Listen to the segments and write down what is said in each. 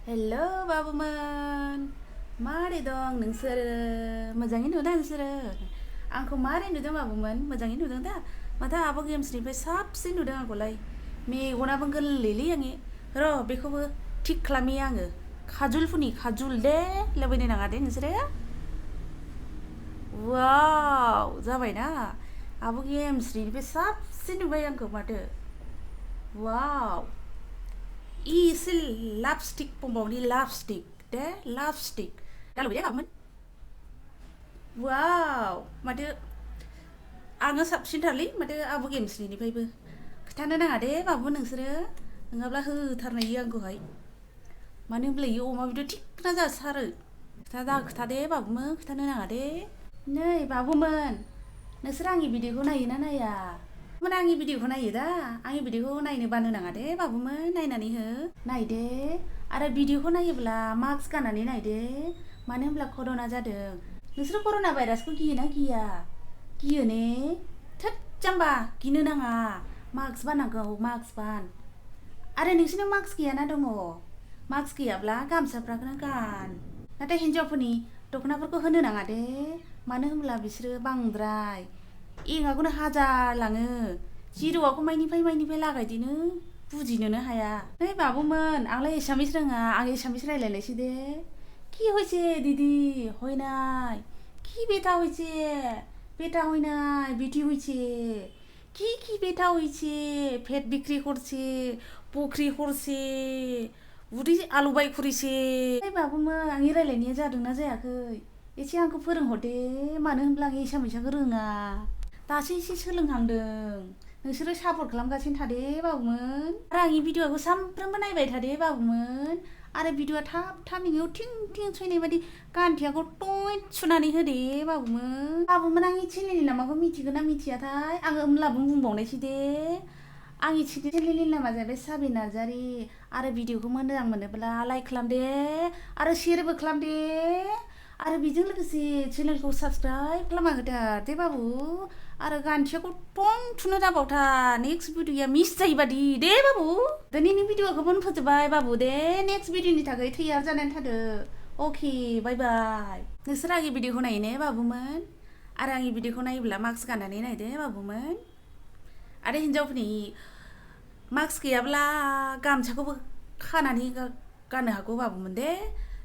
hello बाबुमोन मारै दं नोंसोरो मोजाङै नुदों नोंसोरो आंखौ मारै नुदों बाबुमोन मोजाङै नुदों दा माथो आब' गेम्सनिफ्राय साबसिन नुदों आंखौलाय मेगनाबो गोरलैलै आंनि र' बेखौबो थिक खालामि आङो खाजुल फुनि खाजुल दे लुबैनो नाङा दे नोंसोरो वाव जाबायना आब' गेम्सनिफ्राय साबसिन नुबाय आंखौ माथो वाव एसे लापस्टिक बुंबावनि लापस्टिक दे लापस्टिक दा लुबैदों बाबुमोन वाव माथो आङो साबसिनथारलै माथो आब' गेम्सनिफ्रायबो खिथानो नाङा दे बाबुमोन नोंसोरो नङाब्ला होथारनो इयो आंखौहाय मानो होनब्ला इयो अमा बेदर थिखना जाथारो खोथा दे बाबुमोन खिथानो नाङा दे नै बाबुमोन नोंसोर आंनि भिडिअखौ नायोना नाया आंनि भिडिअखौ नायो दा आंनि भिडिअखौ नायनो बानो नाङा दे बाबुमोन नायनानै हो नायदे आरो भिडिअखौ नायोब्ला मास्क गाननानै नायदे मानो होनब्ला कर'ना जादों नोंसोर कर'ना भाइरासखौ गियोना गिया गियो ने थोद जाम्बा गिनो नाङा मास्क बानांगौ मास्क बान आरो नोंसिनाव मास्क गैयाना दङ मास्क गैयाब्ला गामसाफ्राखौनो गान नाथाय हिन्जावफोरनि दख'नाफोरखौ होनो नाङा दे मानो होनब्ला बिसोरो बांद्राय एंगाखौनो हाजार लाङो जिर'आखौ माइनिफ्राय लागायदिनो बुजिनोनो हाया नै बाबुमोन आंलाय एसामिस रोङा आं एसामिस रायलायलायसै दे কি হয়েছে দিদি হয় নাই কি ব্যথা হয়েছে ব্যথা হয় নাই বিটি হয়েছে কি ব্যথা হয়েছে পেট বিক্রি করছে পুख्रि করছে उदै आलौबाय खुरैसे बाबुमोन आंनि रायलायनाया जादोंना जायाखै एसे आंखौ फोरोंहरदे मानो होनब्ला आं एसामिसखौ रोङा दासो एसे सोलोंहांदों नोंसोरो सापर्ट खालामगासिनो थादे बाबुमोन आरो आंनि भिडिअखौ सानफ्रोमबो नायबाय थादे बाबुमोन आरो भिडिअआ थाब थामिङाव थिं थिं सैनाय बायदि गान्थियाखौ टइट सुनानै होदे बाबुमोन आंनि चेनेलनि नामाखौ मिथिगोन ना मिथियाथाय आङो होमब्लाबो बुंबावनायसै दे आंनि चेनेलनि नामा जाबाय साबि नार्जारि आरो भिडिअखौ मोजां मोनोब्ला लाइक खालामदे आरो शेयारबो खालामदे आरो बेजों लोगोसे चेनेलखौ साबस्क्राइब खालामना होथार दे बाबु आरो गान्थियाखौ टं थुनो दाबावथार नेक्स्ट भिडिअआ मिस जायोबादि दे बाबु दिनैनि भिडिअखौबो फोजोबबाय बाबु दे नेक्स्ट भिडिअनि थाखाय तैयार जानानै थादो अके बाय बाय नोंसोर आंनि भिडिअखौ नायो ने बाबुमोन आरो आंनि भिडिअखौ नायोब्ला मास्क गाननानै नायदे बाबुमोन आरो हिन्जावफोरनि मास्क गैयाब्ला गामसाखौबो खानानै गाननो हागौ बाबुमोन दे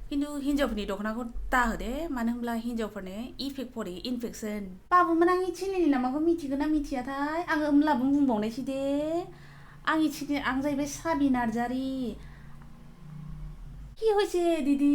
किन्तु हिन्जावफोरनि दख'नाखौ दाहो दे मानो होनब्ला हिन्जावफोरनो इफेक्ट परे इनफेक्सन बाबुमोन आंनि चेनेलनि नामाखौ मिथिगोन ना मिथियाथाय आङो होमब्लाबो बुंबावनायसै दे आंनि चेनेल आं जाहैबाय साबि नार्जारि কি হয়েছে দিদি